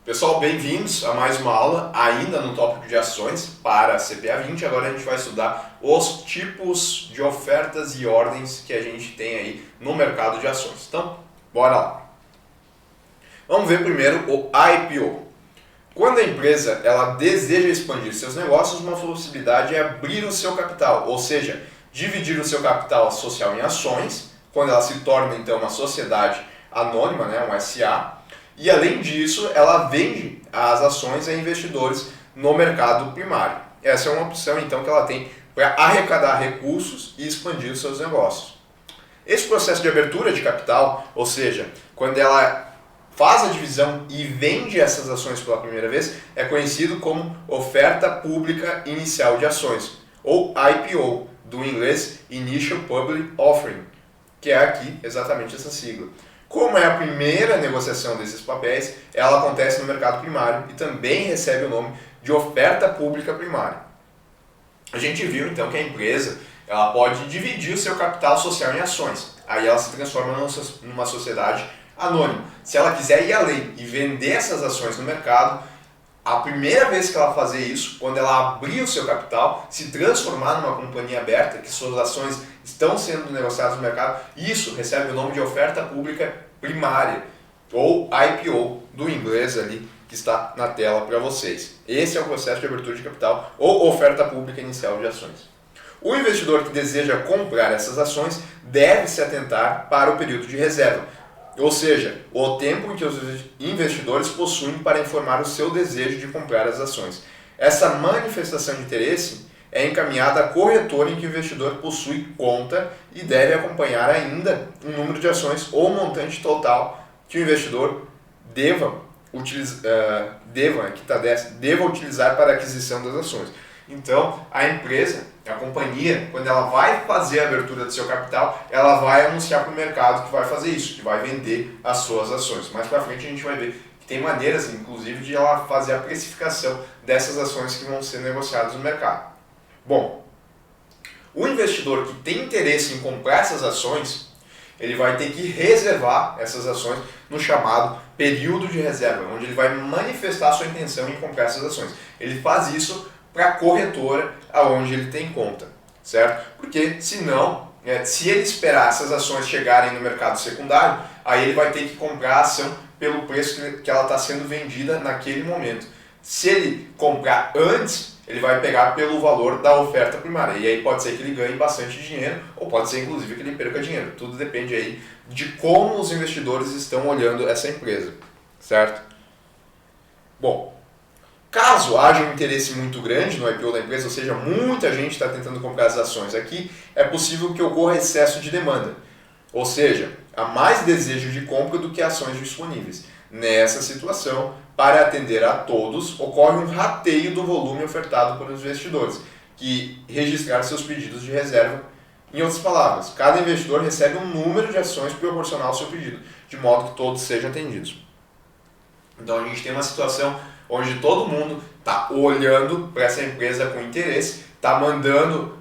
Pessoal, bem-vindos a mais uma aula, ainda no tópico de ações para a CPA 20. Agora a gente vai estudar os tipos de ofertas e ordens que a gente tem aí no mercado de ações. Então, bora lá. Vamos ver primeiro o IPO. Quando a empresa ela deseja expandir seus negócios, uma possibilidade é abrir o seu capital, ou seja, dividir o seu capital social em ações, quando ela se torna então uma sociedade anônima, um SA. E além disso, ela vende as ações a investidores no mercado primário. Essa é uma opção então que ela tem para arrecadar recursos e expandir os seus negócios. Esse processo de abertura de capital, ou seja, quando ela faz a divisão e vende essas ações pela primeira vez, é conhecido como oferta pública inicial de ações, ou IPO, do inglês Initial Public Offering, que é aqui exatamente essa sigla. Como é a primeira negociação desses papéis, ela acontece no mercado primário e também recebe o nome de oferta pública primária. A gente viu então que a empresa ela pode dividir o seu capital social em ações, aí ela se transforma numa sociedade anônima. Se ela quiser ir além e vender essas ações no mercado, a primeira vez que ela fazer isso, quando ela abrir o seu capital, se transformar numa companhia aberta, que suas ações estão sendo negociadas no mercado, isso recebe o nome de oferta pública primária, ou IPO, do inglês ali, que está na tela para vocês. Esse é o processo de abertura de capital, ou oferta pública inicial de ações. O investidor que deseja comprar essas ações deve se atentar para o período de reserva, ou seja, o tempo em que os investidores possuem para informar o seu desejo de comprar as ações. Essa manifestação de interesse é encaminhada à corretora em que o investidor possui conta e deve acompanhar ainda o número de ações ou montante total que o investidor deva utilizar para a aquisição das ações. Então, a empresa, a companhia, quando ela vai fazer a abertura do seu capital, ela vai anunciar para o mercado que vai fazer isso, que vai vender as suas ações. Mais para frente a gente vai ver que tem maneiras, inclusive, de ela fazer a precificação dessas ações que vão ser negociadas no mercado. Bom, o investidor que tem interesse em comprar essas ações, ele vai ter que reservar essas ações no chamado período de reserva, onde ele vai manifestar a sua intenção em comprar essas ações. Ele faz isso para a corretora aonde ele tem conta, certo? Porque senão, se ele esperar essas ações chegarem no mercado secundário, aí ele vai ter que comprar a ação pelo preço que ela está sendo vendida naquele momento. Se ele comprar antes, ele vai pegar pelo valor da oferta primária, e aí pode ser que ele ganhe bastante dinheiro, ou pode ser inclusive que ele perca dinheiro. Tudo depende aí de como os investidores estão olhando essa empresa, certo? Bom, caso haja um interesse muito grande no IPO da empresa, ou seja, muita gente está tentando comprar as ações aqui, é possível que ocorra excesso de demanda. Ou seja, há mais desejo de compra do que ações disponíveis. Nessa situação, para atender a todos, ocorre um rateio do volume ofertado pelos investidores, que registraram seus pedidos de reserva. Em outras palavras, cada investidor recebe um número de ações proporcional ao seu pedido, de modo que todos sejam atendidos. Então a gente tem uma situação onde todo mundo está olhando para essa empresa com interesse, está mandando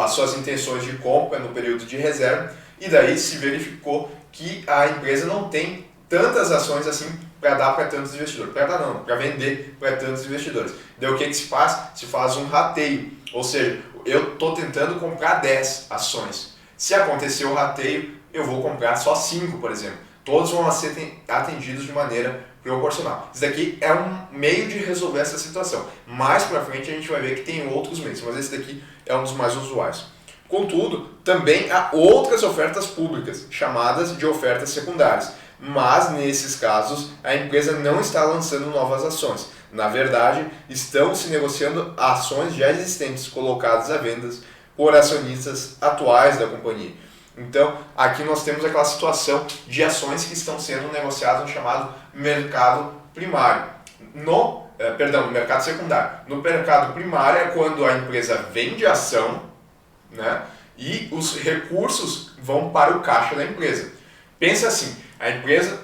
as suas intenções de compra no período de reserva, e daí se verificou que a empresa não tem tantas ações assim para dar para tantos investidores, para vender para tantos investidores. Daí o que se faz? Se faz um rateio, ou seja, eu estou tentando comprar 10 ações. Se acontecer o rateio, eu vou comprar só 5, por exemplo. Todos vão ser atendidos de maneira proporcional. Isso daqui é um meio de resolver essa situação. Mais para frente a gente vai ver que tem outros meios, mas esse daqui é um dos mais usuais. Contudo, também há outras ofertas públicas, chamadas de ofertas secundárias. Mas, nesses casos, a empresa não está lançando novas ações. Na verdade, estão se negociando ações já existentes, colocadas à venda por acionistas atuais da companhia. Então, aqui nós temos aquela situação de ações que estão sendo negociadas no chamado mercado primário. No mercado secundário. No mercado primário é quando a empresa vende a ação, e os recursos vão para o caixa da empresa. Pensa assim, a empresa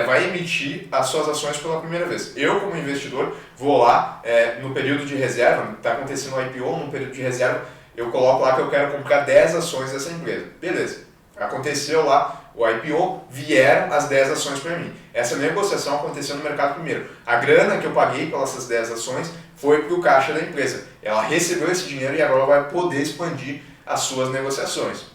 vai emitir as suas ações pela primeira vez. Eu, como investidor, vou lá no período de reserva, está acontecendo o IPO, no período de reserva, eu coloco lá que eu quero comprar 10 ações dessa empresa. Beleza. Aconteceu lá o IPO, vieram as 10 ações para mim. Essa negociação aconteceu no mercado primeiro. A grana que eu paguei pelas 10 ações foi para o caixa da empresa. Ela recebeu esse dinheiro e agora vai poder expandir as suas negociações.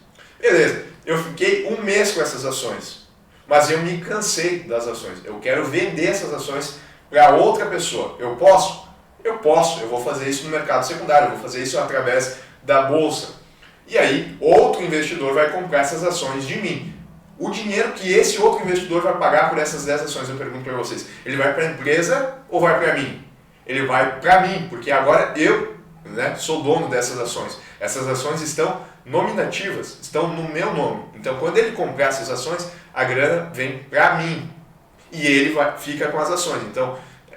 Beleza, eu fiquei um mês com essas ações, mas eu me cansei das ações. Eu quero vender essas ações para outra pessoa. Eu posso? Eu posso. Eu vou fazer isso no mercado secundário, eu vou fazer isso através da bolsa. E aí, outro investidor vai comprar essas ações de mim. O dinheiro que esse outro investidor vai pagar por essas 10 ações, eu pergunto para vocês, ele vai para a empresa ou vai para mim? Ele vai para mim, porque agora eu, sou dono dessas ações. Essas ações estão nominativas, estão no meu nome. Então, quando ele comprar essas ações, a grana vem para mim e ele fica com as ações. Então,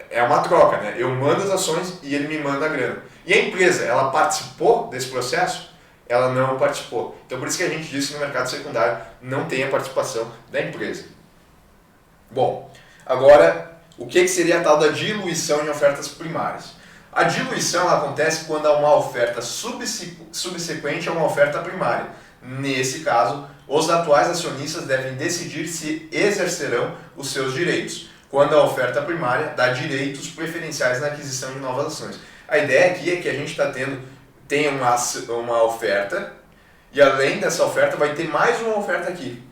é uma troca, né? Eu mando as ações e ele me manda a grana. E a empresa, ela participou desse processo? Ela não participou. Então, por isso que a gente disse que no mercado secundário não tem a participação da empresa. Bom, agora, o que seria a tal da diluição em ofertas primárias? A diluição ela acontece quando há uma oferta subsequente a uma oferta primária. Nesse caso, os atuais acionistas devem decidir se exercerão os seus direitos, quando a oferta primária dá direitos preferenciais na aquisição de novas ações. A ideia aqui é que a gente tem uma oferta e além dessa oferta vai ter mais uma oferta aqui.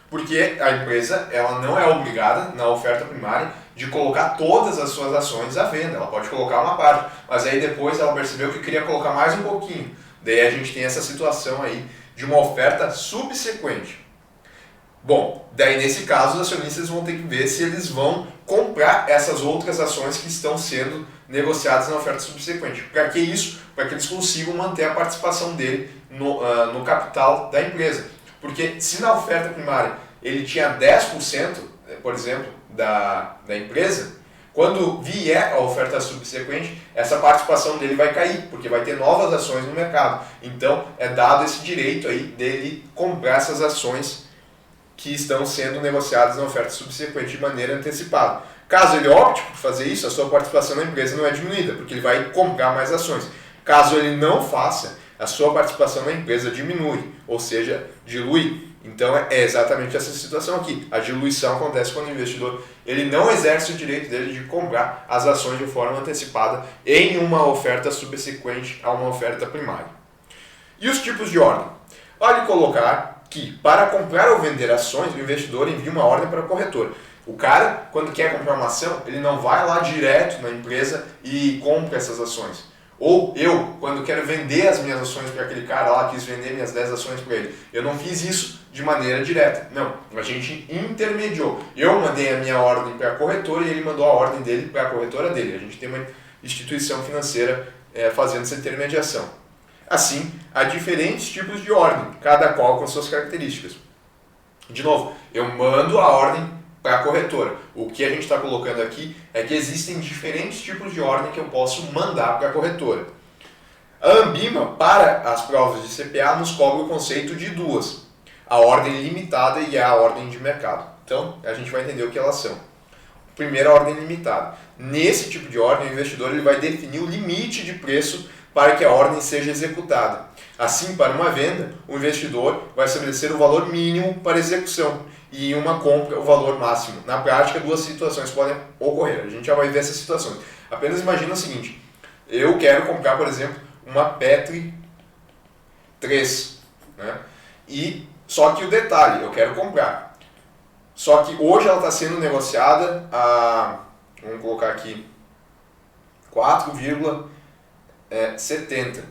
Porque a empresa ela não é obrigada na oferta primária de colocar todas as suas ações à venda. Ela pode colocar uma parte, mas aí depois ela percebeu que queria colocar mais um pouquinho. Daí a gente tem essa situação aí de uma oferta subsequente. Bom, daí nesse caso os acionistas vão ter que ver se eles vão comprar essas outras ações que estão sendo negociadas na oferta subsequente. Para que isso? Para que eles consigam manter a participação dele no capital da empresa. Porque se na oferta primária ele tinha 10%, por exemplo, da empresa, quando vier a oferta subsequente, essa participação dele vai cair, porque vai ter novas ações no mercado. Então é dado esse direito aí dele comprar essas ações que estão sendo negociadas na oferta subsequente de maneira antecipada. Caso ele opte por fazer isso, a sua participação na empresa não é diminuída, porque ele vai comprar mais ações. Caso ele não faça, a sua participação na empresa diminui, ou seja, dilui. Então é exatamente essa situação aqui. A diluição acontece quando o investidor ele não exerce o direito dele de comprar as ações de forma antecipada em uma oferta subsequente a uma oferta primária. E os tipos de ordem? Vale colocar que para comprar ou vender ações, o investidor envia uma ordem para a corretora. O cara, quando quer comprar uma ação, ele não vai lá direto na empresa e compra essas ações. Ou eu, quando quero vender as minhas ações para aquele cara lá, quis vender minhas 10 ações para ele. Eu não fiz isso de maneira direta. Não, a gente intermediou. Eu mandei a minha ordem para a corretora e ele mandou a ordem dele para a corretora dele. A gente tem uma instituição financeira fazendo essa intermediação. Assim, há diferentes tipos de ordem, cada qual com suas características. De novo, eu mando a ordem para a corretora. O que a gente está colocando aqui é que existem diferentes tipos de ordem que eu posso mandar para a corretora. A Ambima, para as provas de CPA, nos cobra o conceito de duas. A ordem limitada e a ordem de mercado. Então, a gente vai entender o que elas são. Primeira, a ordem limitada. Nesse tipo de ordem, o investidor ele vai definir o limite de preço para que a ordem seja executada. Assim, para uma venda, o investidor vai estabelecer o valor mínimo para execução e em uma compra o valor máximo. Na prática, duas situações podem ocorrer. A gente já vai ver essas situações. Apenas imagina o seguinte, eu quero comprar, por exemplo, uma Petri 3, só que o detalhe, eu quero comprar. Só que hoje ela está sendo negociada a, vamos colocar aqui, 4,70.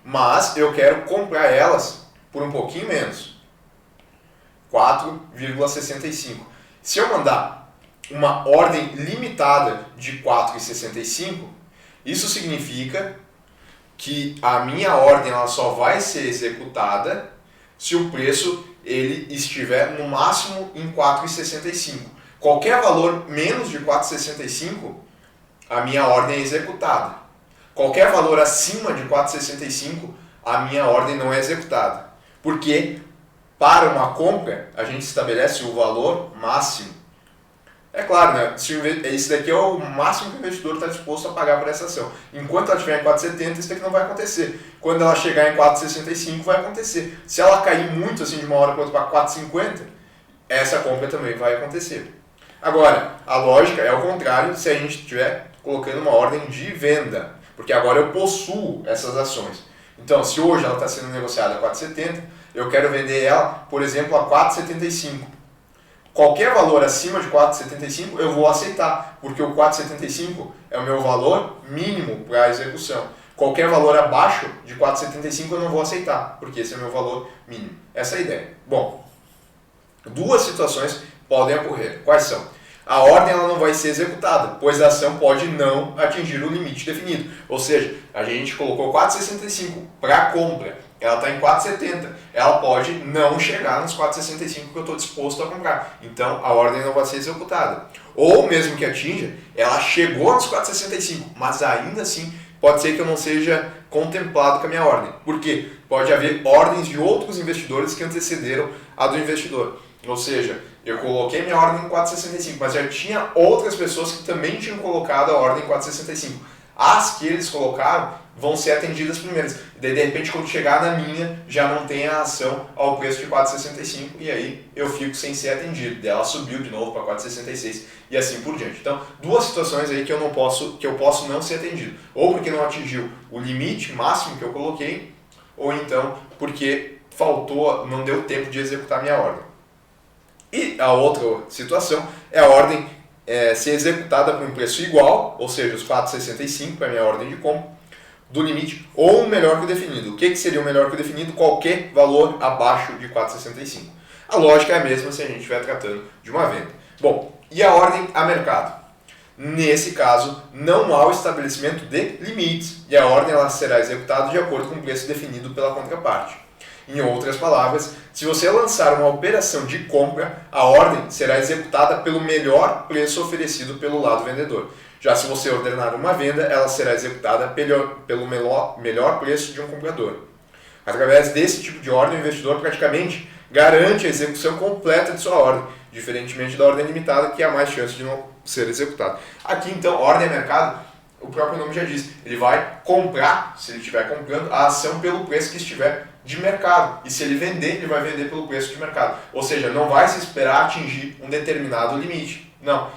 Mas eu quero comprar elas por um pouquinho menos, 4,65. Se eu mandar uma ordem limitada de 4,65, isso significa que a minha ordem ela só vai ser executada se o preço ele estiver no máximo em 4,65. Qualquer valor menos de 4,65, a minha ordem é executada. Qualquer valor acima de 4,65, a minha ordem não é executada. Porque para uma compra, a gente estabelece o valor máximo. É claro, né? Esse daqui é o máximo que o investidor está disposto a pagar por essa ação. Enquanto ela estiver em 4,70, isso daqui não vai acontecer. Quando ela chegar em 4,65, vai acontecer. Se ela cair muito assim de uma hora para outra para 4,50, essa compra também vai acontecer. Agora, a lógica é o contrário se a gente estiver colocando uma ordem de venda, porque agora eu possuo essas ações. Então, se hoje ela está sendo negociada a 4,70, eu quero vender ela, por exemplo, a 4,75. Qualquer valor acima de 4,75 eu vou aceitar, porque o 4,75 é o meu valor mínimo para a execução. Qualquer valor abaixo de 4,75 eu não vou aceitar, porque esse é o meu valor mínimo. Essa é a ideia. Bom, duas situações podem ocorrer. Quais são? A ordem ela não vai ser executada, pois a ação pode não atingir o limite definido. Ou seja, a gente colocou 4,65 para compra, ela está em 4,70. Ela pode não chegar nos 4,65 que eu estou disposto a comprar. Então, a ordem não vai ser executada. Ou mesmo que atinja, ela chegou nos 4,65, mas ainda assim pode ser que eu não seja contemplado com a minha ordem. Por quê? Pode haver ordens de outros investidores que antecederam a do investidor. Ou seja, eu coloquei minha ordem em 4,65, mas já tinha outras pessoas que também tinham colocado a ordem em 4,65. As que eles colocaram vão ser atendidas primeiras. Daí, de repente, quando chegar na minha, já não tem a ação ao preço de 4,65 e aí eu fico sem ser atendido. Daí ela subiu de novo para 4,66 e assim por diante. Então, duas situações aí que eu posso não ser atendido. Ou porque não atingiu o limite máximo que eu coloquei, ou então porque não deu tempo de executar minha ordem. E a outra situação é a ordem ser executada por um preço igual, ou seja, os 4,65 para a minha ordem de compra, do limite, ou melhor que o definido. O que seria o melhor que o definido? Qualquer valor abaixo de 4,65. A lógica é a mesma se a gente estiver tratando de uma venda. Bom, e a ordem a mercado? Nesse caso, não há o estabelecimento de limites, e a ordem ela será executada de acordo com o preço definido pela contraparte. Em outras palavras, se você lançar uma operação de compra, a ordem será executada pelo melhor preço oferecido pelo lado vendedor. Já se você ordenar uma venda, ela será executada pelo melhor preço de um comprador. Através desse tipo de ordem, o investidor praticamente garante a execução completa de sua ordem, diferentemente da ordem limitada, que há mais chance de não ser executada. Aqui, então, ordem a mercado, o próprio nome já diz, ele vai comprar, se ele estiver comprando, a ação pelo preço que estiver de mercado. E se ele vender, ele vai vender pelo preço de mercado. Ou seja, não vai se esperar atingir um determinado limite. Não.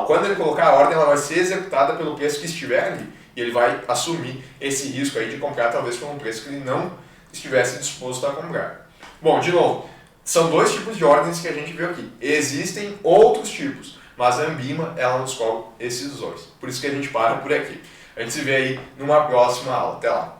Quando ele colocar a ordem, ela vai ser executada pelo preço que estiver ali. E ele vai assumir esse risco aí de comprar talvez por um preço que ele não estivesse disposto a comprar. Bom, de novo, são dois tipos de ordens que a gente viu aqui. Existem outros tipos, mas a Ambima ela nos cobre esses dois. Por isso que a gente para por aqui. A gente se vê aí numa próxima aula. Até lá!